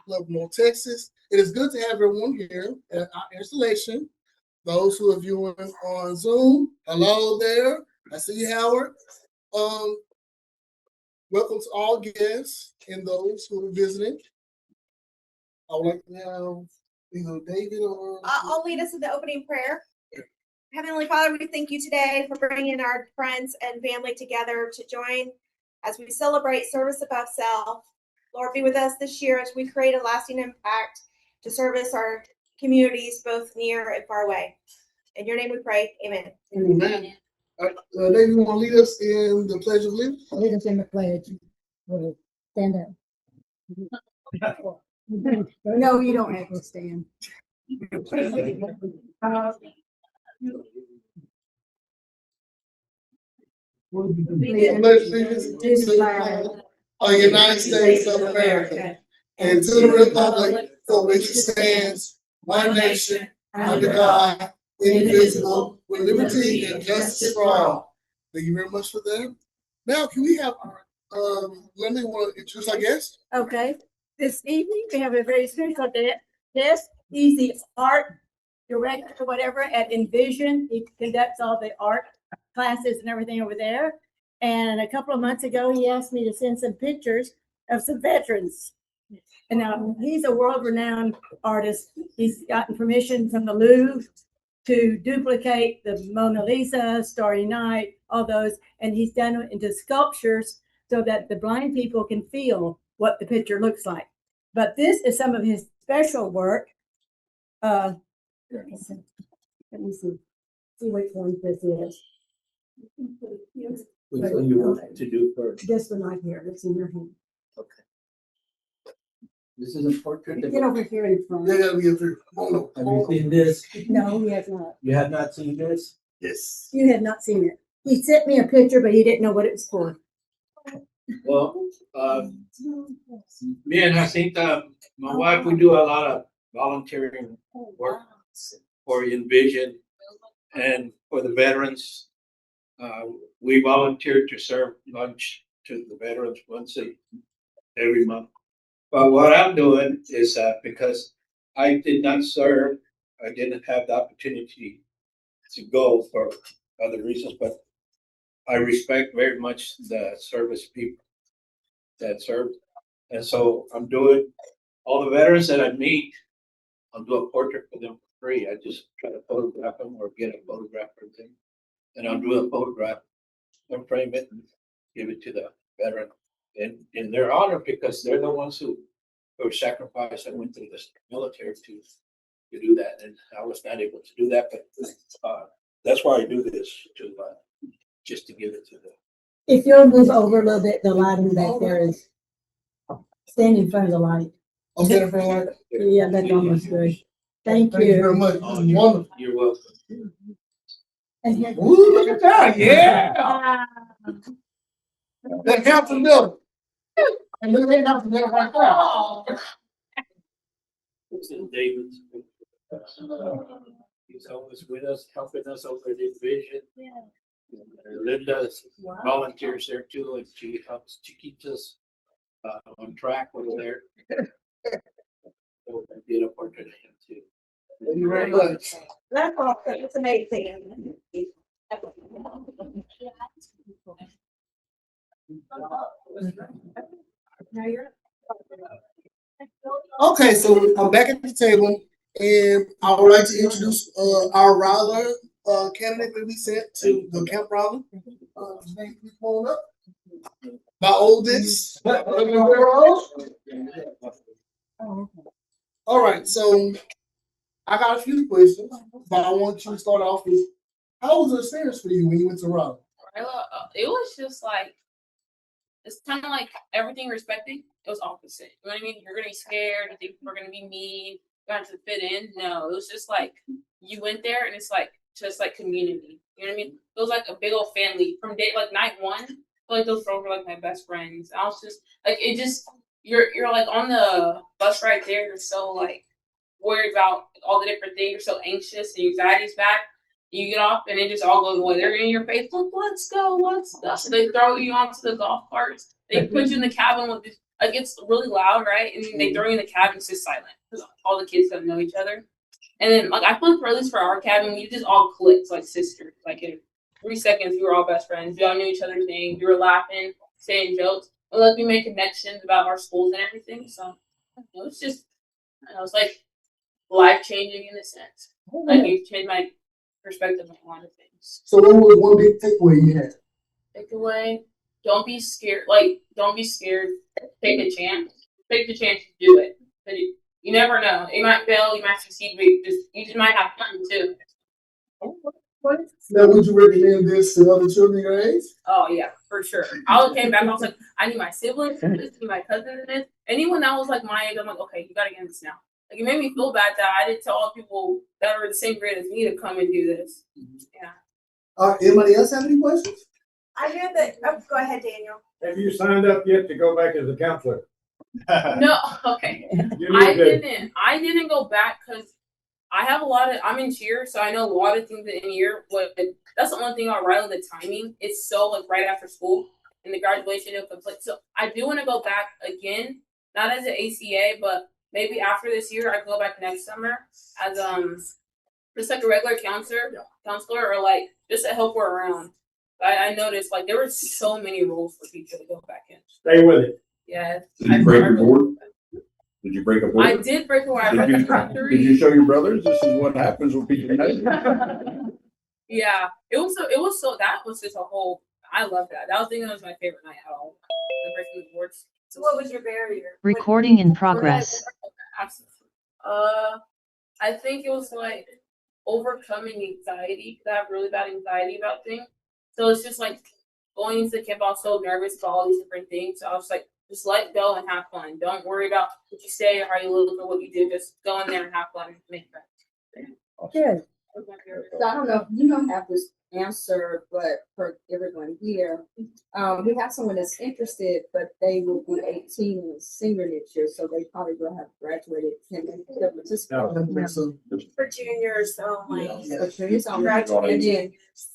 Club North Texas. It is good to have everyone here at our installation. Those who are viewing on Zoom, hello there. I see you, Howard. Um, Welcome to all guests and those who are visiting. I would like to have either David or I'll lead us in the opening prayer. Heavenly Father, we thank you today for bringing our friends and family together to join as we celebrate service above self. Lord, be with us this year as we create a lasting impact to service our communities both near and far away. In your name we pray. Amen. Amen. David, you want to lead us in the Pledge of Allegiance? Lead us in the pledge. We'll stand up. No, you don't have to stand. Pledge allegiance to the flag of the United States of America and to the republic for which it stands, one nation, under God, indivisible, with liberty and justice for all. Thank you very much for that. Now, can we have Linda want to introduce our guest? Okay, this evening we have a very special guest. He's the art director or whatever at Envision. He conducts all the art classes and everything over there. And a couple of months ago, he asked me to send some pictures of some veterans. And now he's a world-renowned artist. He's gotten permission from the Louvre to duplicate the Mona Lisa, Starry Night, all those, and he's done it into sculptures so that the blind people can feel what the picture looks like. But this is some of his special work. Let me see which one this is. Which one you want to do first? This one right here, it's in your hand. Okay. This is a portrait. Get over here in front. Yeah, gotta be up here. Have you seen this? No, he has not. You have not seen this? Yes. You have not seen it. He sent me a picture, but he didn't know what it was for. Well, me and Jacinta, my wife, we do a lot of volunteering work for Envision and for the veterans. We volunteer to serve lunch to the veterans every month. But what I'm doing is because I did not serve, I didn't have the opportunity to go for other reasons, but I respect very much the service people that served. And so I'm doing all the veterans that I meet, I'll do a portrait for them for free. I just try to photograph them or get a photograph for them. And I'll do a photograph and frame it and give it to the veteran. And in their honor, because they're the ones who sacrificed and went through the military to do that. And I was not able to do that, but that's why I do this, to just to give it to them. If you'll move over a little bit, the lighting back there is stand in front of the light. Okay, everyone. Yeah, that's almost good. Thank Thank you very you. much. Wonderful. You're welcome. And here- Ooh, look at that. Yeah. That Hampton Miller. And look at Hampton Miller right there. This is David. He's always with us, helping us over the Envision. Linda volunteers there too, and she keeps us on track over there. So I did a portrait of him too. Thank you very much. That's awesome. It's amazing. Now you're. Okay, so I'm back at the table, and I would like to introduce our Rowler candidate that we sent to the Camp Rowler. Thank you for pulling up. My oldest. All right, so I got a few questions, but I want you to start off with how was the experience for you when you went to Raleigh? It was just like, it's kind of like everything you're expecting. It was opposite. You know what I mean? You're gonna be scared. You think people are gonna be mean. You have to fit in. No, it was just like you went there, and it's like just like community. You know what I mean? It was like a big old family from day like night one. I feel like those girls were like my best friends. I was just like it. Just you're like on the bus right there. You're so like worried about all the different things. You're so anxious, and your anxiety's back. You get off, and it just all goes away. They're in your face. Look, let's go. So they throw you onto the golf carts. They put you in the cabin with like it's really loud, right? And then they throw you in the cabin, it's just silent because all the kids don't know each other. And then like I feel like for at least for our cabin, we just all clicked like sisters. Like in 3 seconds, we were all best friends. We all knew each other's names. We were laughing, saying jokes. But like we made connections about our schools and everything. So it was just, I don't know, it's like life changing in a sense. Like it changed my perspective on a lot of things. So what was one big takeaway you had? Takeaway: don't be scared. Like don't be scared. Take a chance. Take the chance to do it. But you never know. You might fail. You might succeed. But you just might have fun too. Now, would you recommend this to other children your age? Oh yeah, for sure. I came back. I was like, I need my siblings, I need my cousins, and this. Anyone that was like my age, I'm like, okay, you gotta get in this now. Like it made me feel bad that I didn't tell all people that were the same grade as me to come and do this. Yeah. Anybody else have any questions? I hear that, oh, go ahead, Daniel. Have you signed up yet to go back as a counselor? No, okay. You I need to. didn't. I didn't go back because I have a lot of. I'm in cheer, so I know a lot of things in here. But that's the only thing about Riley. The timing. It's so like right after school and the graduation will complete. So I do want to go back again, not as an ACA, but maybe after this year I can go back next summer as just like a regular counselor, or like just a helper around. I noticed like there were so many rules for people to go back in. Stay with it. Yeah. Did you break a board? Did you break a board? I did break a wire. Did you show your brothers this is what happens when people? Yeah, it was so that was just a whole. I love that. That was my favorite night at all. The breaking the boards. So what was your barrier? Recording in progress. Absolutely. I think it was like overcoming anxiety. Because I have really bad anxiety about things. So it's just like going into the camp. I was so nervous about all these different things. So I was like, just let go and have fun. Don't worry about what you say or how you look or what you do. Just go in there and have fun and make friends. Good. That was my favorite. So I don't know if you don't have this answer, but for everyone here, we have someone that's interested, but they will be 18 and senior next year, so they probably will have graduated. Can they still participate? I don't think so. For juniors only. So juniors only. Graduating.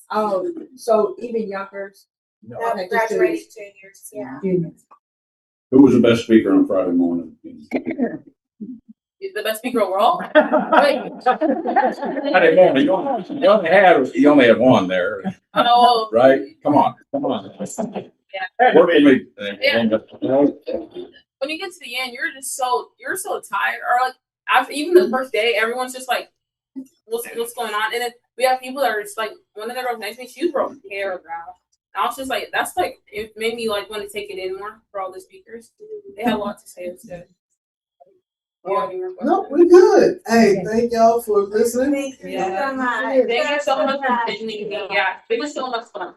And then, so even younger. No, Okay, just graduating juniors, yeah. Who was the best speaker on Friday morning? He's the best speaker overall. Wait. Friday morning, you only had one there, Oh, right? Come on. Work with me. when you get to the end, you're so tired. Or like after even the first day, everyone's just like, what's going on? And then we have people that are just like, one of the girls next to me, she broke hair around. I was just like, that's like, it made me like want to take it in more for all the speakers. They had a lot to say. It was good. No, we're good. Hey, thank y'all for listening. Thank you Yeah. so much. Thank you so much for listening. Yeah, it was so much fun.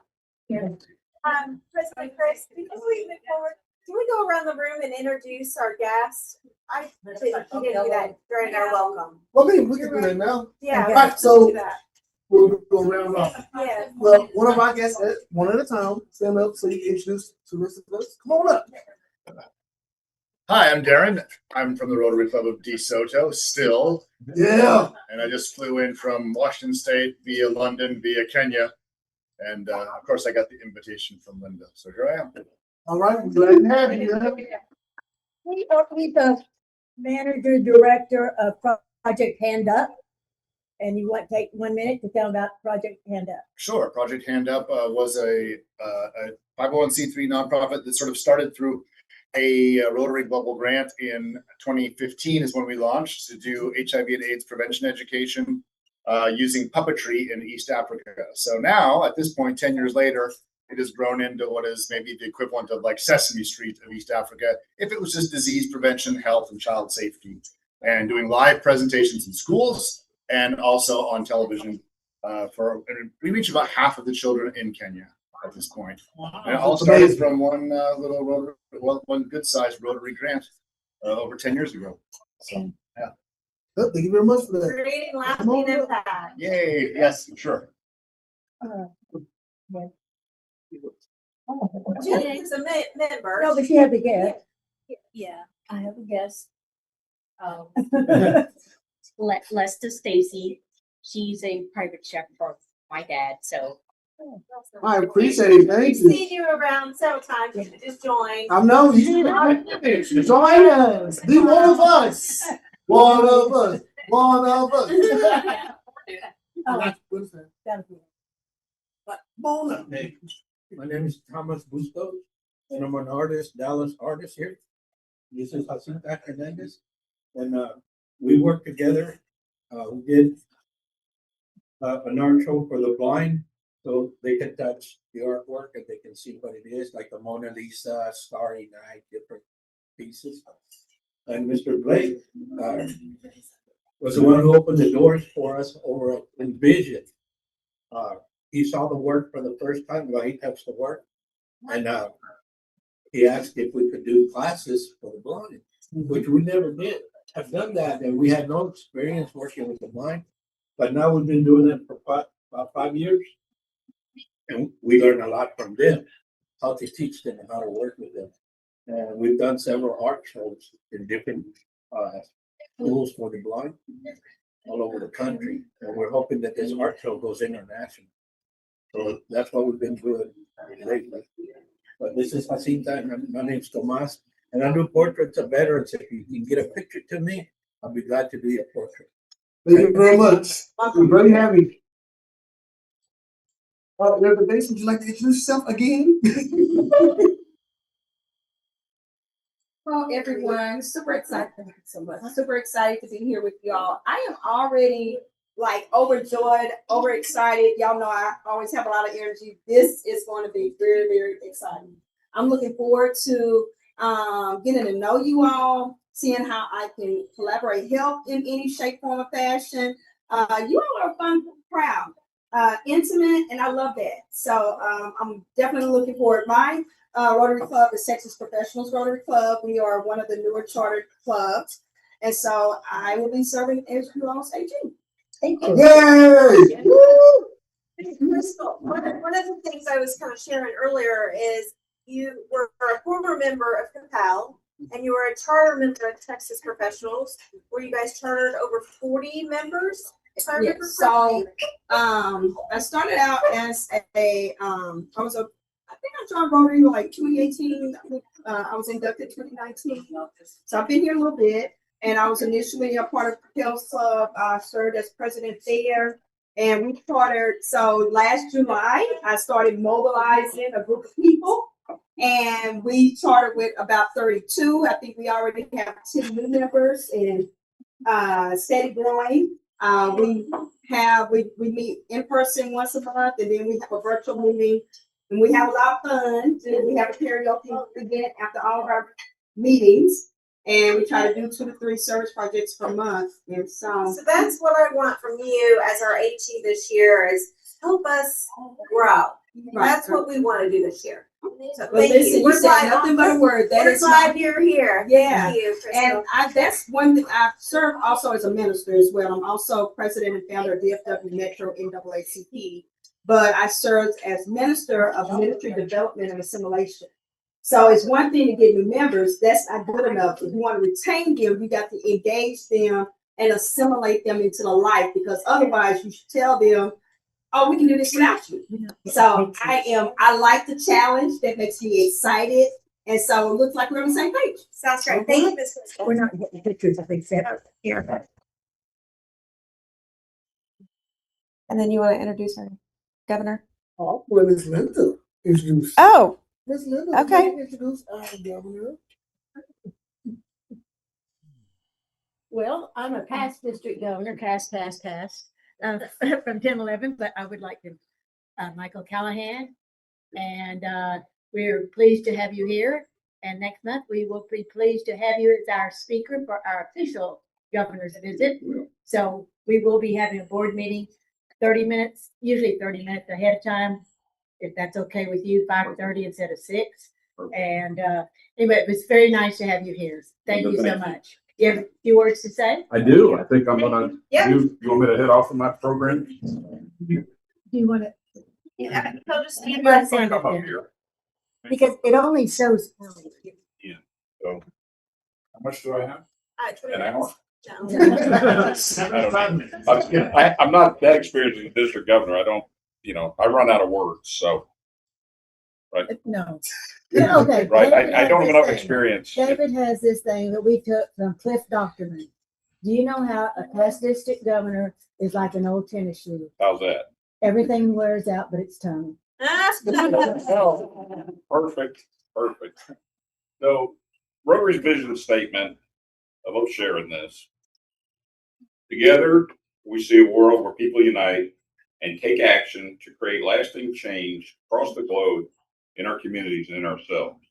President Chris, before we move forward, can we go around the room and introduce our guest? I didn't do that during our welcome. Well, I mean, we can do that now. Yeah. Right, let's so- do that. We'll go round robin. Yeah. Well, one of our guests, one at a time, stand up so you can introduce to the rest of us. Come on up. Hi, I'm Darren. I'm from the Rotary Club of DeSoto still, Yeah. and I just flew in from Washington State via London, via Kenya. And of course, I got the invitation from Linda. So here I am. All right, we're glad to have you. He's the manager, director of Project Hand Up. And you want to take 1 minute to tell about Project Hand Up? Sure. Project Hand Up was a 501c3 nonprofit that sort of started through a Rotary Global Grant in 2015 is when we launched to do HIV and AIDS prevention education using puppetry in East Africa. So now, at this point, 10 years later, it has grown into what is maybe the equivalent of like Sesame Street of East Africa, if it was just disease prevention, health, and child safety, and doing live presentations in schools and also on television. We reach about half of the children in Kenya at this point. And it all started from one one good-sized Rotary grant over 10 years ago. So, yeah. Thank you very much for that. Creating lasting impact. Yay! Yes, sure. Jenny's a member. No, but you have to guess. Yeah, I have a guest. Lester Stacy. She's a private chef for my dad, so I appreciate it, thank We've you. seen you around several times. You should just join. I know you. Join us. Be one of us. One of us. One of us. Mona. Hey, my name is Thomas Bustos, and I'm an artist, Dallas artist here. This is Jacinta Hernandez, and we work together. We did an art show for the blind, so they can touch the artwork and they can see what it is, like the Mona Lisa, Starry Night, different pieces. And Mr. Blake was the one who opened the doors for us over at Envision. He saw the work for the first time while he touched the work, and he asked if we could do classes for the blind, which we never did. I've done that, and we had no experience working with the blind, but now we've been doing it for about 5 years, and we learn a lot from them, how to teach them and how to work with them. And we've done several art shows in different schools for the blind all over the country, and we're hoping that this art show goes international. So that's what we've been doing lately. But this is Jacinta, and my name's Tomas, and I do portraits of veterans. If you can get a picture to me, I'll be glad to do your portrait. Thank you very much. I'm very happy. Reverend Bates, would you like to introduce yourself again? Hello, everyone. Super excited. Thank you so much. I'm super excited to be here with y'all. I am already like overjoyed, overexcited. Y'all know I always have a lot of energy. This is going to be very, very exciting. I'm looking forward to getting to know you all, seeing how I can collaborate, help in any shape, form, or fashion. You all are a fun crowd, intimate, and I love that. So I'm definitely looking forward. My Rotary Club is Texas Professionals Rotary Club. We are one of the newer chartered clubs. And so I will be serving as you all's AG. Thank you. Yay! Crystal, one of the things I was kind of sharing earlier is you were a former member of Capel and you were a charter member of Texas Professionals. Were you guys chartered over 40 members? If I remember Yes. correctly? So I started out as I think I joined Rotary like 2018. I was inducted 2019. So I've been here a little bit. And I was initially a part of Propel's Club. I served as president there. And we chartered. So last July, I started mobilizing a group of people. And we chartered with about 32. I think we already have 10 new members and steady growing. We meet in person once a month, and then we have a virtual meeting. And we have a lot of fun. We have a karaoke event after all of our meetings. And we try to do 2 to 3 service projects per month. And so that's what I want from you as our AT this year is help us grow. That's what we want to do this year. So but thank listen, you. We're you said glad, nothing but a word. That we're is glad you're here. Yeah. Thank you, Crystal. And that's one thing. I serve also as a minister as well. I'm also president and founder of DFW Metro NAACP, but I serve as minister of ministry development and assimilation. So it's one thing to get new members. That's not good enough. If you want to retain them, you got to engage them and assimilate them into the life, because otherwise you should tell them, oh, we can do this without you. So I like the challenge. That makes me excited. And so it looks like we're on the same page. Sounds great. Thank you, Ms. Crystal. We're not getting pictures, I think, set up here. And then you want to introduce her, Governor? Oh, well, Miss Linda introduce. Oh, Miss Linda, okay. Introduce our governor. Well, I'm a past district governor, past, from 1011, but I would like to, Michael Callahan. And we're pleased to have you here. And next month, we will be pleased to have you as our speaker for our official governor's visit. So we will be having a board meeting 30 minutes, usually 30 minutes ahead of time, if that's okay with you, 5:30 instead of 6. And anyway, it was very nice to have you here. Thank you so much. You have a few words to say? I do. I think I'm gonna Yep. do, you want me to head off of my program? Do you want to? Yeah, he'll just stand Well, by. stand up Come up there. here. Because it only shows. So, how much do I have? 20 An hour? minutes. No. I'm not that experienced as a district governor. I don't I run out of words, so, No. Yeah, okay. right, David I has don't have this enough thing. experience. David has this thing that we took from Cliff Docterman. Do you know how a past district governor is like an old tennis shoe? How's that? Everything wears out but its tongue. Perfect, perfect. So Rotary's vision statement, I love sharing this. Together, we see a world where people unite and take action to create lasting change across the globe in our communities and in ourselves.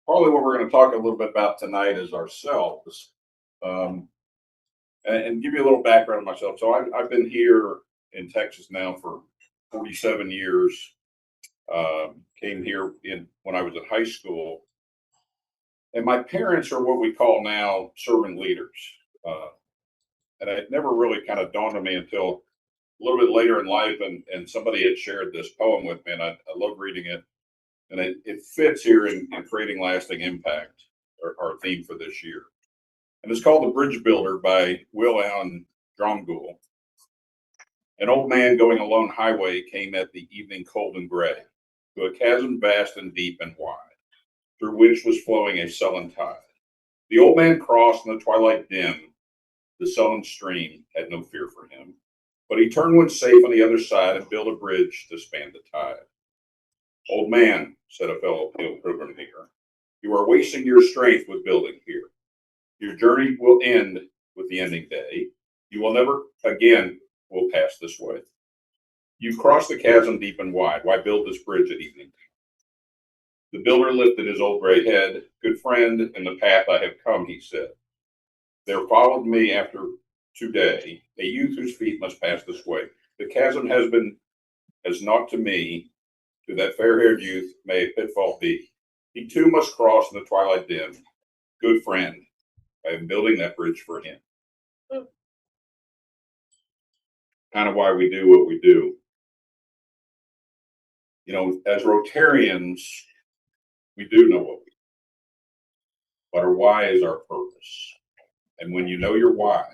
Partly what we're going to talk a little bit about tonight is ourselves. And give you a little background on myself. So I've been here in Texas now for 47 years. Came here when I was in high school. And my parents are what we call now servant leaders. And it never really kind of dawned on me until a little bit later in life, and somebody had shared this poem with me, and I love reading it. And it fits here in creating lasting impact, our theme for this year. And it's called The Bridge Builder by Will Allen Dromgoole. An old man going a lone highway came at the evening cold and gray to a chasm vast and deep and wide, through which was flowing a sullen tide. The old man crossed in the twilight dim. The sullen stream had no fear for him, but he turned when safe on the other side and built a bridge to span the tide. Old man, said a fellow pilgrim near, you are wasting your strength with building here. Your journey will end with the ending day. You will never again will pass this way. You've crossed the chasm deep and wide. Why build this bridge at evening? The builder lifted his old gray head. Good friend, in the path I have come, he said. There followed me after today a youth whose feet must pass this way. The chasm has been as naught to me. To that fair-haired youth may a pitfall be. He too must cross in the twilight dim. Good friend, I am building that bridge for him. Kind of why we do what we do. As Rotarians, we do know what we do. But our why is our purpose. And when you know your why,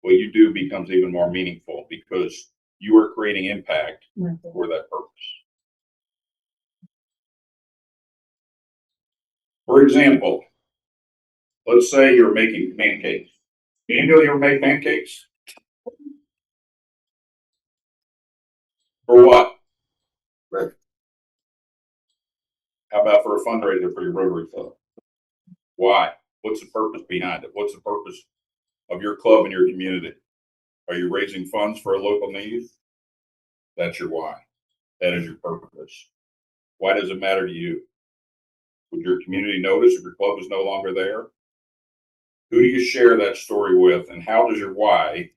what you do becomes even more meaningful because you are creating impact for that purpose. For example, let's say you're making pancakes. Daniel, you ever make pancakes? For what? Right. How about for a fundraiser for your Rotary Club? Why? What's the purpose behind it? What's the purpose of your club and your community? Are you raising funds for a local need? That's your why. That is your purpose. Why does it matter to you? Would your community notice if your club is no longer there? Who do you share that story with, and how does your why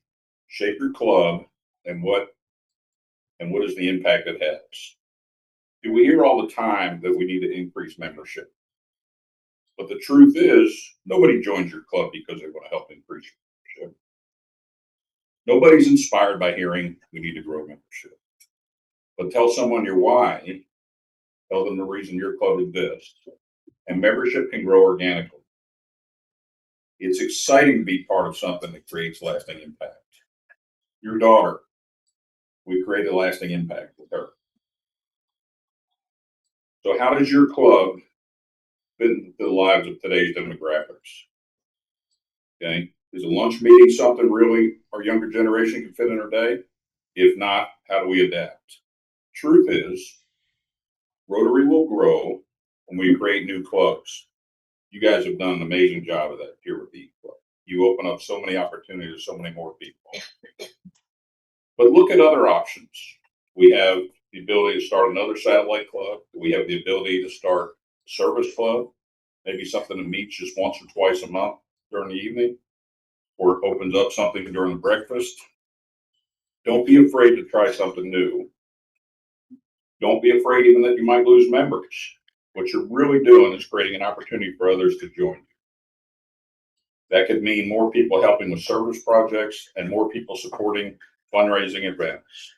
shape your club, and what is the impact it has? Do we hear all the time that we need to increase membership? But the truth is, nobody joins your club because they want to help increase membership. Nobody's inspired by hearing we need to grow membership. But tell someone your why, tell them the reason your club exists, and membership can grow organically. It's exciting to be part of something that creates lasting impact. Your daughter, we created a lasting impact with her. So how does your club fit into the lives of today's demographics? Okay, is a lunch meeting something really our younger generation can fit in our day? If not, how do we adapt? Truth is, Rotary will grow when we create new clubs. You guys have done an amazing job of that here with the club. You open up so many opportunities to so many more people. But look at other options. We have the ability to start another satellite club. We have the ability to start a service club, maybe something that meets just once or twice a month during the evening, or it opens up something during the breakfast. Don't be afraid to try something new. Don't be afraid even that you might lose members. What you're really doing is creating an opportunity for others to join you. That could mean more people helping with service projects and more people supporting fundraising events.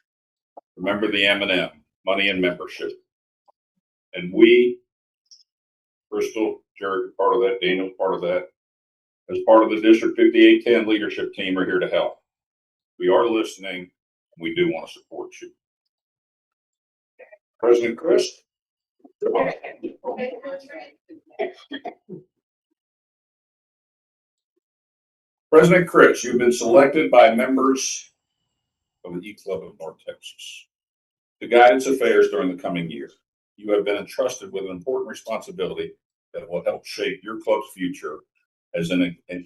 Remember the M&M, money and membership. And we, Crystal, Jared, part of that, Daniel, part of that, as part of the District 5810 leadership team are here to help. We are listening. We do want to support you. President Chris? President Chris, you've been selected by members of the E-Club of North Texas to guide its affairs during the coming year. You have been entrusted with an important responsibility that will help shape your club's future and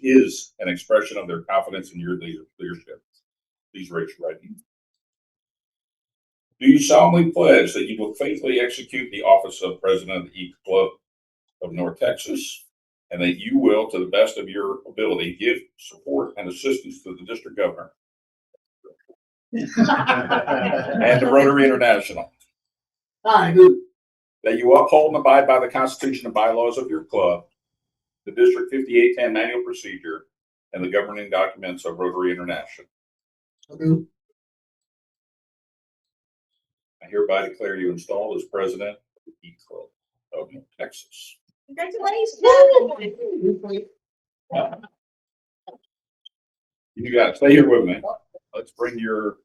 is an expression of their confidence in your leadership. Please raise your right hand. Do you solemnly pledge that you will faithfully execute the office of President of the E-Club of North Texas, and that you will, to the best of your ability, give support and assistance to the district governor and to Rotary International? I do. That you uphold and abide by the Constitution and bylaws of your club, the District 5810 manual procedure, and the governing documents of Rotary International. I do. I hereby declare you installed as president of the E-Club of North Texas. Congratulations. You got to stay here with me. Let's bring your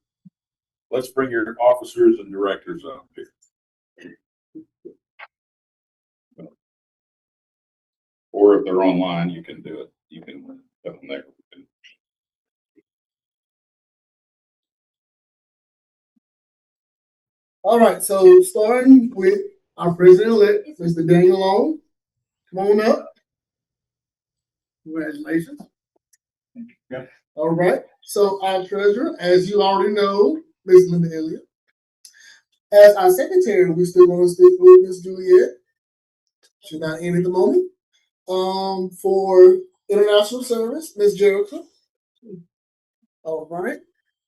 officers and directors up here. Or if they're online, you can do it. You can go from there. All right, so starting with our president-elect, Mr. Daniel Long. Come on up. Congratulations. Yeah. All right, so our treasurer, as you already know, Ms. Linda Elliott. As our secretary, we still want to stick with Ms. Juliet. She's not in at the moment. For international service, Ms. Jericho. All right.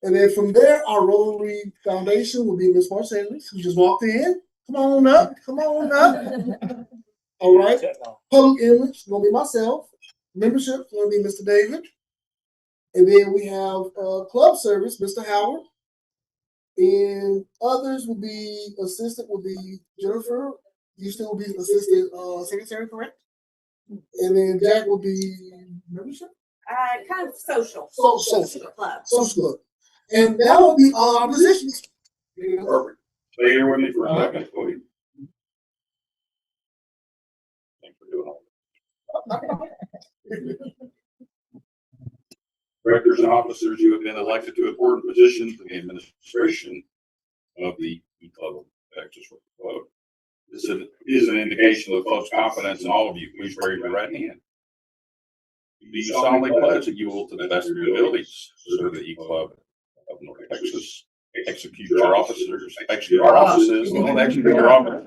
And then from there, our Rotary Foundation will be Ms. Marsalis, who just walked in. Come on up. Come on up. All right. Public image, gonna be myself. Membership, gonna be Mr. David. And then we have club service, Mr. Howard. And others will be assistant will be Jennifer. You still will be assistant secretary, correct? And then Jack will be membership. Kind of social. Social Club. Social club. And that will be all our positions. Perfect. Stay here with me for a second, please. Thanks for doing all that. Directors and officers, you have been elected to important positions in the administration of the E-Club of Texas Club. This is an indication of the club's confidence in all of you. Please raise your right hand. Do you solemnly pledge that you will, to the best of your abilities, serve the E-Club of North Texas, execute your officers, execute your offices, don't execute your office.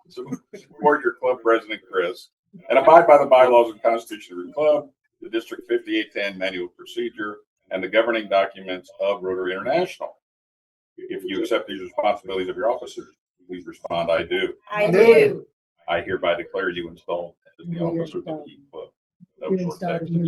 Support your club president, Chris, and abide by the bylaws and constitution of your club, the District 5810 manual procedure, and the governing documents of Rotary International. If you accept these responsibilities of your officers, please respond, I do. I do. I hereby declare you installed as the officer of the E-Club of North Texas.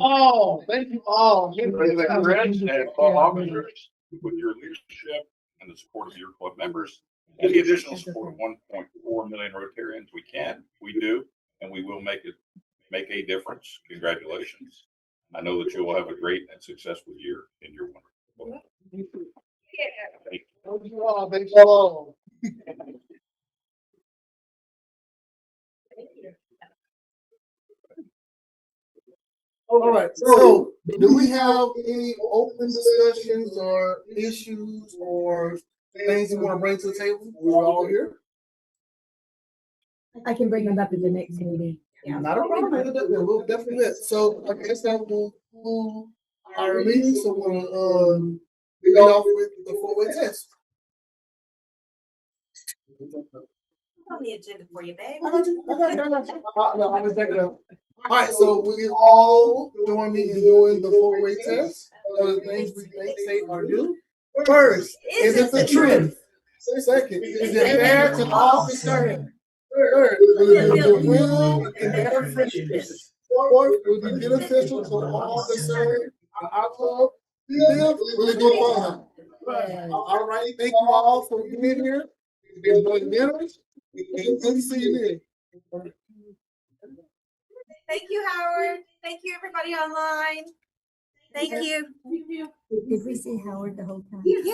Oh, thank you all. President Chris and club officers, with your leadership and the support of your club members, and the additional support of 1.4 million Rotarians, we do, and we will make a difference. Congratulations. I know that you will have a great and successful year in your wonderful. Thank you all. Thank you all. All right, so do we have any open discussions or issues or things you want to bring to the table? We're all here. I can bring them up at the next meeting. Not a problem. We'll definitely do that. So I guess that will conclude our meeting. So we'll lead off with the four-way test. On the agenda for you, babe. I got you. No, I'm just taking it up. All right, so we all join me in doing the four-way test. The things we think, say, or do. First, is it the truth? Second, is it fair to all concerned? Third, will it be goodwill and better friendships? Fourth, will it be beneficial to all concerned? Our club. Fifth, will it be fun? All right, thank you all for being here. Enjoy the dinners. And see you then. Thank you, Howard. Thank you, everybody online. Thank you. Did we see Howard the whole time? Yeah.